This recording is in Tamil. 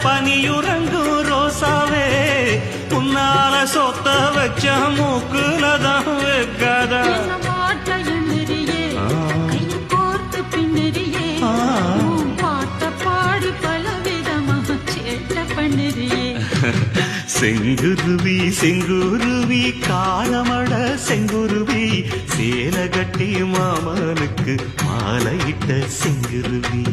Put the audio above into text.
பனியுறங்கும் ரோசாவே உன்னால சொத்த வச்ச மூக்குலதான் வைக்காதா செங்குருவி செங்குருவி காலமட செங்குருவி சேல கட்டி மாமனுக்கு மாலையிட்ட செங்குருவி.